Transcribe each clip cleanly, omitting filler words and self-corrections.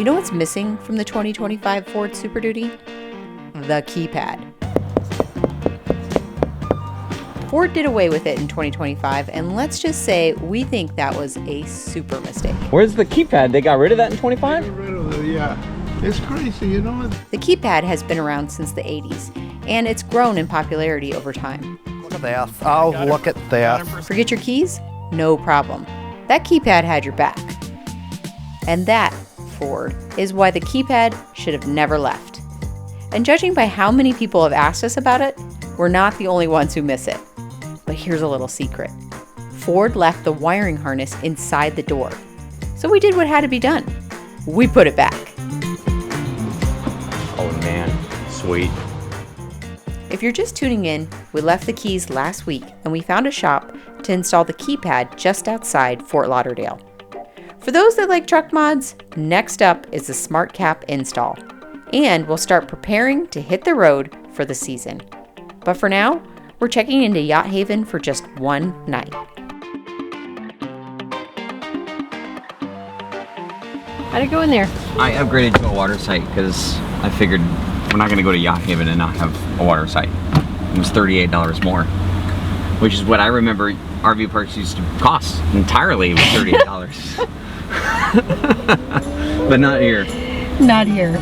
You know what's missing from the 2025 Ford Super Duty? The keypad. Ford did away with it in 2025, and let's just say we think that was a super mistake. Where's the keypad? They got rid of that in 25? They got rid of it, yeah. It's crazy, you know? The keypad has been around since the 80s, and it's grown in popularity over time. Look at that. Oh, look at that. Forget your keys? No problem. That keypad had your back. And that, Ford, is why the keypad should have never left. And judging by how many people have asked us about it, we're not the only ones who miss it. But here's a little secret. Ford left the wiring harness inside the door. So we did what had to be done. We put it back. Oh man, sweet. If you're just tuning in, we left the keys last week and we found a shop to install the keypad just outside Fort Lauderdale. For those that like truck mods, next up is the Smart Cap install. And we'll start preparing to hit the road for the season. But for now, we're checking into Yacht Haven for just one night. How'd it go in there? I upgraded to a water site because I figured we're not going to go to Yacht Haven and not have a water site. It was $38 more, which is what I remember RV parks used to cost entirely, was $38. But not here. Not here.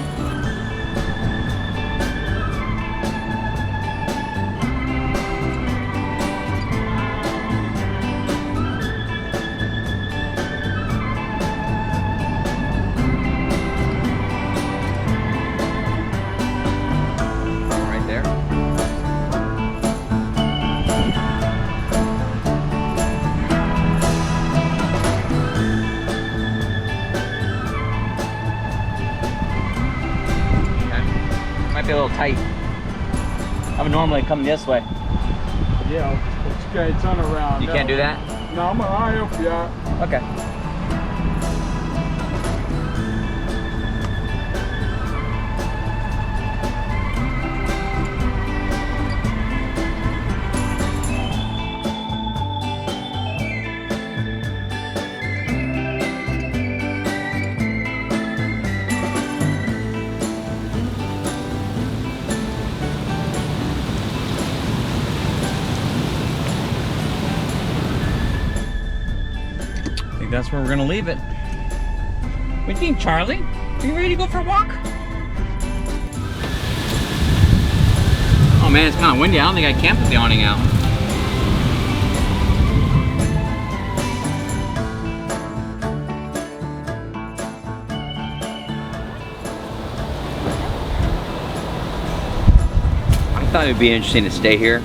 A little tight. I would normally come this way. Yeah, okay, turn around. You can't do that? No, I'm gonna help you out. Okay. That's where we're gonna leave it. What do you think, Charlie? Are you ready to go for a walk? Oh man, it's kind of windy. I don't think I can put the awning out. I thought it'd be interesting to stay here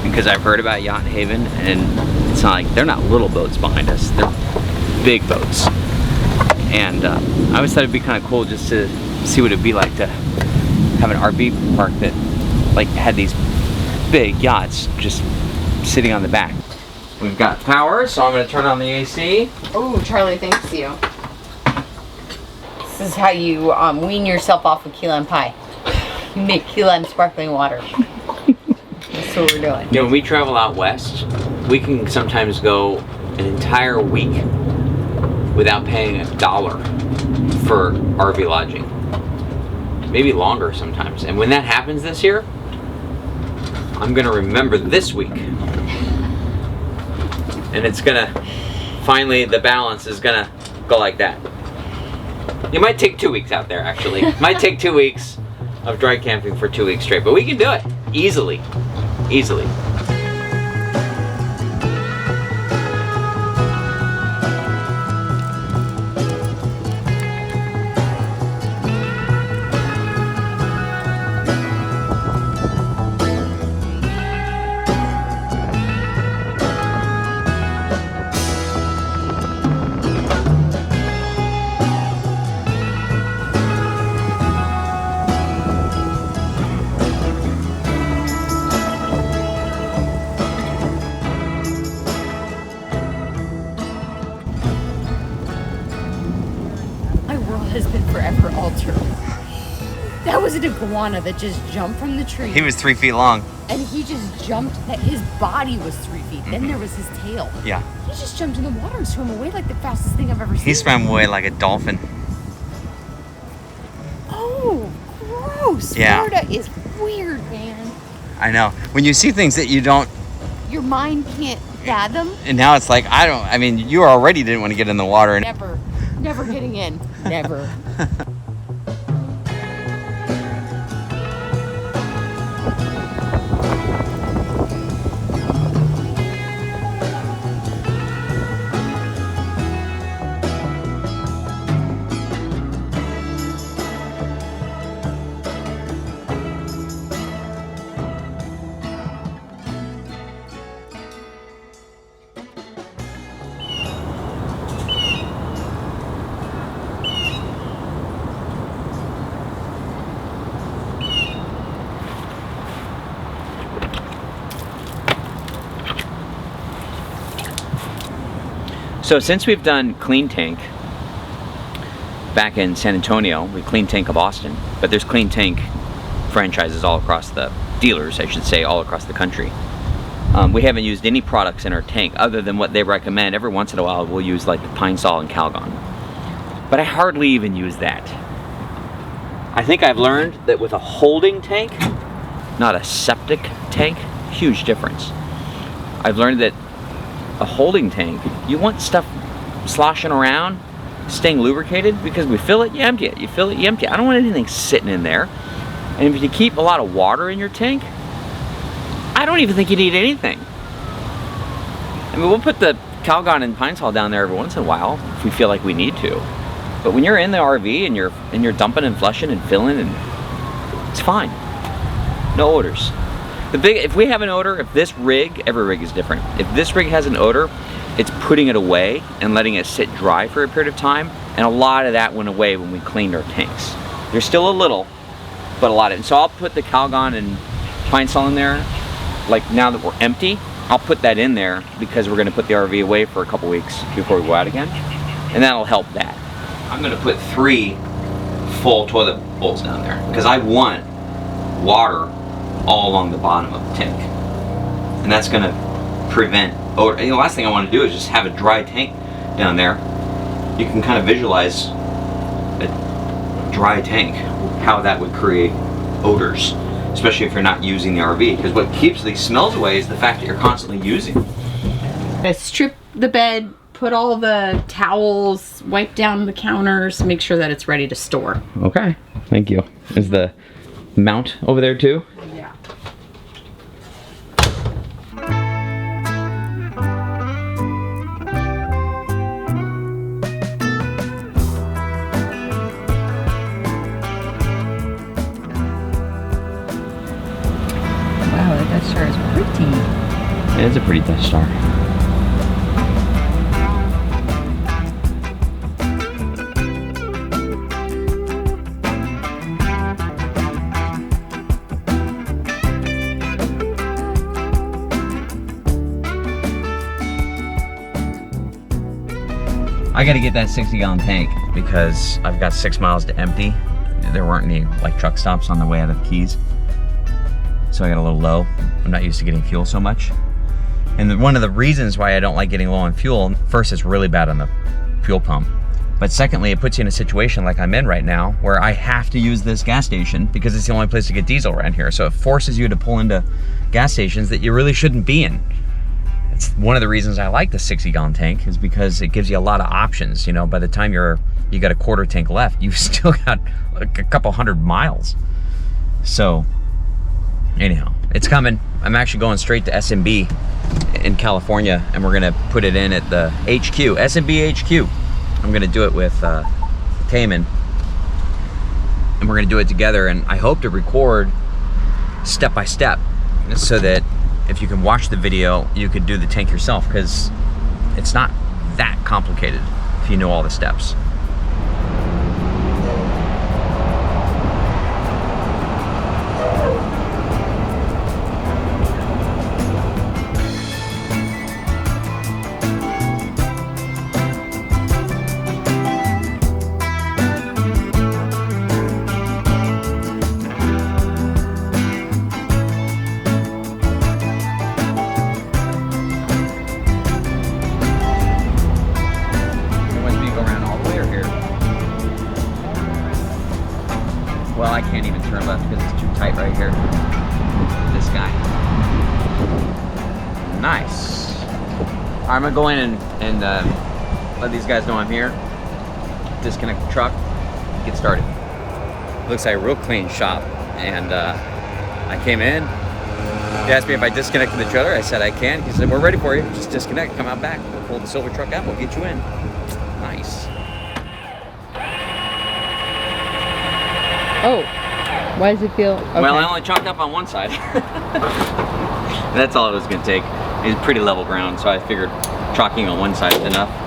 because I've heard about Yacht Haven, and it's not like they're not little boats behind us. They're big boats, and I always thought it'd be kind of cool just to see what it'd be like to have an RV park that like had these big yachts just sitting on the back. We've got power, so I'm going to turn on the AC. Oh, Charlie, thanks you. This is how you wean yourself off of key lime pie. You make key lime sparkling water. That's what we're doing. You know, when we travel out west, we can sometimes go an entire week without paying $1 for RV lodging. Maybe longer sometimes. And when that happens this year, I'm gonna remember this week. And it's gonna, finally the balance is gonna go like that. It might take 2 weeks out there actually. It might take 2 weeks of dry camping for 2 weeks straight, but we can do it easily, easily. Has been forever altered. That was an iguana that just jumped from the tree. He was 3 feet long. And he just jumped, his body was 3 feet. Then there was his tail. Yeah. He just jumped in the water and swam away like the fastest thing I've ever seen. He swam away like a dolphin. Yeah. Florida is weird, man. I know. When you see things that you don't, Your mind can't fathom. and now it's like, I mean, you already didn't want to get in the water. And Never getting in. Never. So since we've done Clean Tank back in San Antonio, we Clean Tank of Austin, but there's Clean Tank franchises all across the dealers, I should say, all across the country. We haven't used any products in our tank other than what they recommend. Every once in a while we'll use like the Pine Sol and Calgon, but I hardly even use that. I think I've learned that with a holding tank, not a septic tank, huge difference. I've learned that a holding tank, you want stuff sloshing around, staying lubricated, because we fill it, you empty it, you fill it, you empty it. I don't want anything sitting in there. And if you keep a lot of water in your tank, I don't even think you need anything. I mean, we'll put the Calgon and Pine Sol down there every once in a while if we feel like we need to. But when you're in the RV and you're dumping and flushing and filling, and it's fine. No odors. If we have an odor, if this rig, every rig is different. If this rig has an odor, it's putting it away and letting it sit dry for a period of time. And a lot of that went away when we cleaned our tanks. There's still a little, but a lot of it. And so I'll put the Calgon and Pine Sol in there. Like now that we're empty, I'll put that in there because we're gonna put the RV away for a couple weeks before we go out again. And that'll help that. I'm gonna put 3 full toilet bowls down there because I want water all along the bottom of the tank, and that's going to prevent odor. And the last thing I want to do is just have a dry tank down there. You can kind of visualize a dry tank, how that would create odors, especially if you're not using the RV, because what keeps these smells away is the fact that you're constantly using it. I strip the bed, put all the towels, wipe down the counters, make sure that it's ready to store. Okay, thank you. Is the mount over there too? Yeah. Wow, that Death Star is pretty. It is a pretty Death Star. I gotta get that 60-gallon tank because I've got 6 miles to empty. There weren't any like truck stops on the way out of the Keys, so I got a little low. I'm not used to getting fuel so much. And one of the reasons why I don't like getting low on fuel, first, it's really bad on the fuel pump. But secondly, it puts you in a situation like I'm in right now where I have to use this gas station because it's the only place to get diesel around here. So it forces you to pull into gas stations that you really shouldn't be in. It's one of the reasons I like the 60-gallon tank is because it gives you a lot of options. You know, by the time you got a quarter tank left, you've still got like a couple 100 miles. So anyhow, it's coming. I'm actually going straight to SMB in California, and we're gonna put it in at the HQ, SMB HQ. I'm gonna do it with Cayman, and we're gonna do it together, and I hope to record step by step so that if you can watch the video, you could do the tank yourself, because it's not that complicated if you know all the steps. even turn left because it's too tight right here. This guy. Nice. All right, I'm gonna go in and let these guys know I'm here. Disconnect the truck, get started. Looks like a real clean shop. And I came in. He asked me if I disconnected the trailer. I said I can. He said, we're ready for you. Just disconnect, come out back. We'll pull the silver truck out, we'll get you in. Nice. Oh, why does it feel? Okay. Well, I only chalked up on one side. That's all it was gonna take. It's pretty level ground, so I figured chalking on one side is enough.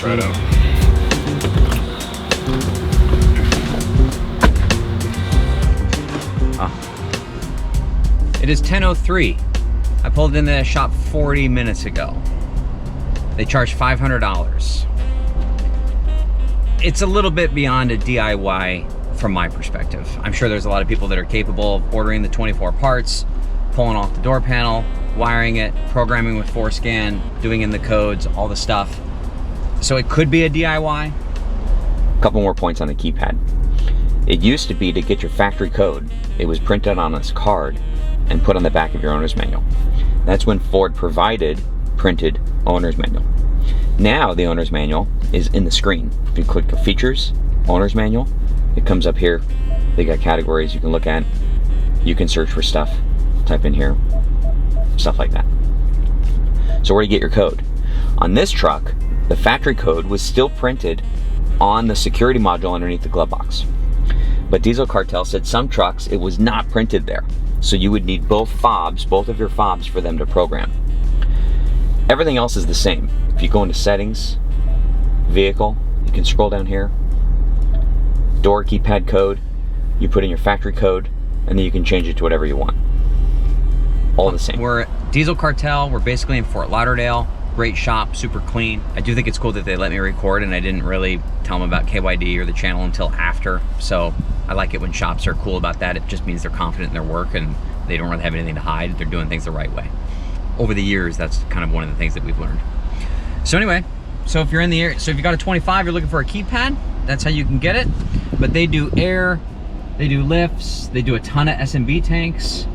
Right out. It is 10:03. I pulled into the shop 40 minutes ago. They charge $500. It's a little bit beyond a DIY from my perspective. I'm sure there's a lot of people that are capable of ordering the 24 parts, pulling off the door panel, wiring it, programming with Forescan, doing in the codes, all the stuff. So it could be a DIY. A couple more points on the keypad. It used to be to get your factory code, it was printed on this card and put on the back of your owner's manual. That's when Ford provided printed owner's manual. Now the owner's manual is in the screen. If you click the features, owner's manual, it comes up here. They got categories you can look at. You can search for stuff, type in here, stuff like that. So where do you get your code? On this truck, the factory code was still printed on the security module underneath the glove box. But Diesel Cartel said some trucks, it was not printed there. So you would need both fobs, both of your fobs for them to program. Everything else is the same. If you go into settings, vehicle, you can scroll down here, door keypad code, you put in your factory code, and then you can change it to whatever you want. All the same. We're at Diesel Cartel, we're basically in Fort Lauderdale. Great shop, super clean. I do think it's cool that they let me record, and I didn't really tell them about KYD or the channel until after. So I like it when shops are cool about that. It just means they're confident in their work and they don't really have anything to hide. They're doing things the right way. Over the years, that's kind of one of the things that we've learned. So anyway, so if you're in the area, so if you got a 25, you're looking for a keypad, that's how you can get it. But they do air, they do lifts, they do a ton of S&B tanks.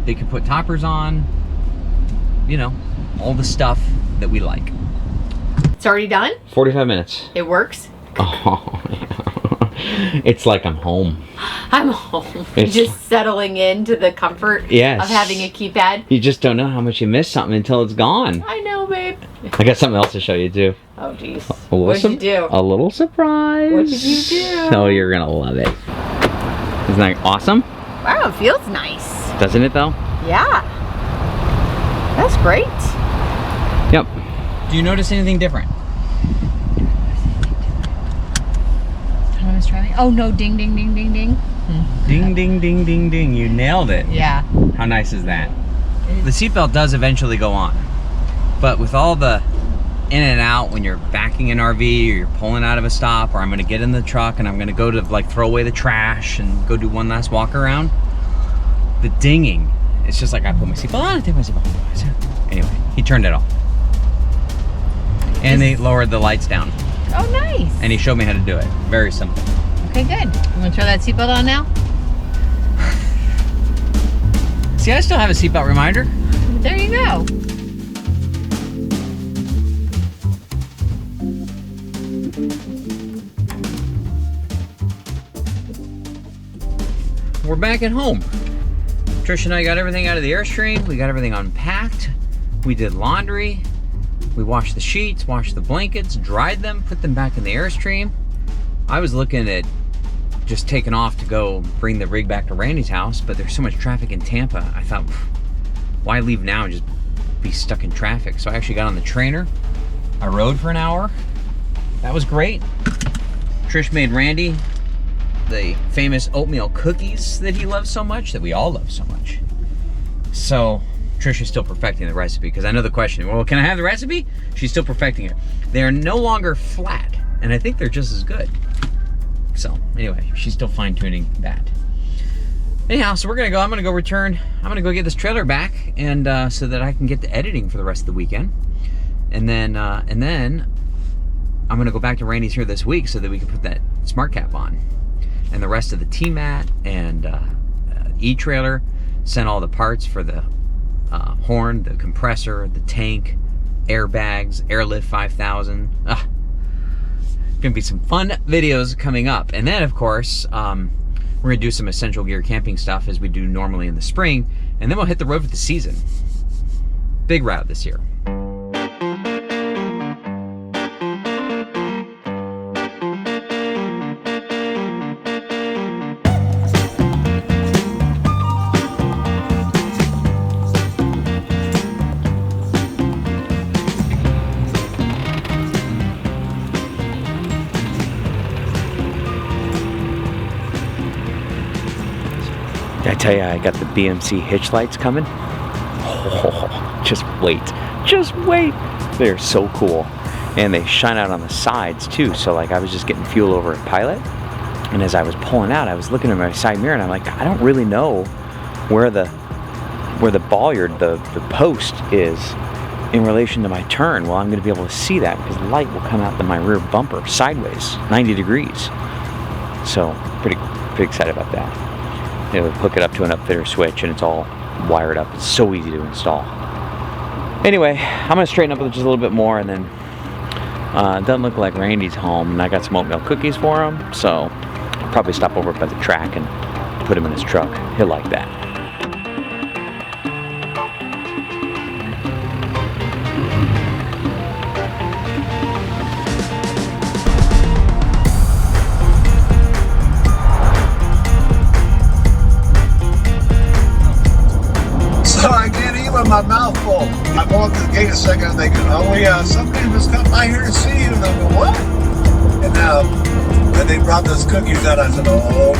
They can put toppers on, you know, all the stuff that we like. It's already done? 45 minutes. It works? Oh, yeah. It's like I'm home. I'm home. Just settling into the comfort of having a keypad. You just don't know how much you miss something until it's gone. I know, babe. I got something else to show you too. Oh, geez. What did you do? A little surprise. What did you do? Oh, you're gonna love it. Isn't that awesome? Wow, it feels nice. Doesn't it though? Yeah. That's great. Yep. Do you notice anything different? Autonomous driving. Oh no, ding, ding, ding, ding, ding. Ding, ding, ding, ding, ding. You nailed it. Yeah. How nice is that? The seatbelt does eventually go on. But with all the in and out when you're backing an RV or you're pulling out of a stop, or I'm gonna get in the truck and I'm gonna go to like throw away the trash and go do one last walk around, the dinging, it's just like I put my seatbelt on, I take my seatbelt off. Anyway, he turned it off. And they lowered the lights down. Oh, nice. And he showed me how to do it. Very simple. Okay, good. You want to throw that seatbelt on now? See, I still have a seatbelt reminder. There you go. We're back at home. Trish and I got everything out of the Airstream. We got everything unpacked. We did laundry. We washed the sheets, washed the blankets, dried them, put them back in the Airstream. I was looking at just taking off to go bring the rig back to Randy's house, but there's so much traffic in Tampa. I thought, why leave now and just be stuck in traffic? So I actually got on the trainer. I rode for an hour. That was great. Trish made Randy the famous oatmeal cookies that he loves so much, that we all love so much. So Trish is still perfecting the recipe, because I know the question, well, can I have the recipe? She's still perfecting it. They are no longer flat, and I think they're just as good. So anyway, she's still fine-tuning that. Anyhow, so I'm gonna go get this trailer back, and so that I can get to editing for the rest of the weekend. And then I'm gonna go back to Randy's here this week so that we can put that smart cap on. And the rest of the T-mat and E-trailer, sent all the parts for the horn, the compressor, the tank, airbags, Airlift 5000. Gonna be some fun videos coming up. And then of course, we're gonna do some essential gear camping stuff as we do normally in the spring, and then we'll hit the road for the season. Big route this year. Did I tell you I got the BMC hitch lights coming? Oh, just wait. They're so cool. And they shine out on the sides too. So like I was just getting fuel over at Pilot, and as I was pulling out, I was looking at my side mirror and I'm like, I don't really know where the bollard, the post is in relation to my turn. Well, I'm gonna be able to see that because the light will come out the my rear bumper sideways, 90 degrees. So pretty excited about that. You know, hook it up to an upfitter switch and it's all wired up. It's so easy to install. Anyway, I'm gonna straighten up just a little bit more, and then it doesn't look like Randy's home, and I got some oatmeal cookies for him, so I'll probably stop over by the track and put him in his truck. He'll like that. My mouth full. I walked to the gate a second and they go, oh yeah, somebody just come by here to see you. And I go, what? And then they brought those cookies out. I said, oh.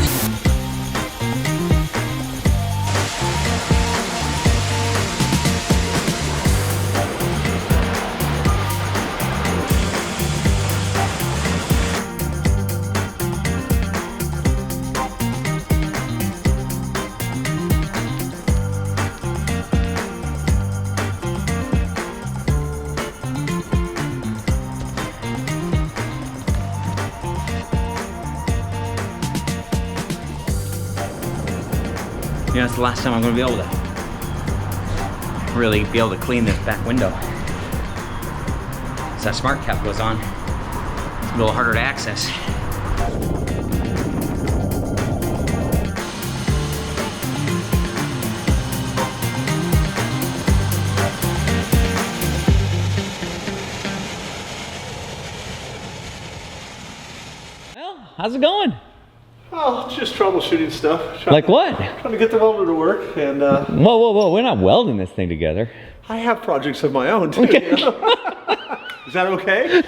You know, it's the last time I'm going to be able to really be able to clean this back window. As that smart cap goes on, it's a little harder to access. Well, how's it going? Oh, just troubleshooting stuff. Like what? Trying to get the welder to work, and Whoa, we're not welding this thing together. I have projects of my own too. Okay. You know? Is that okay?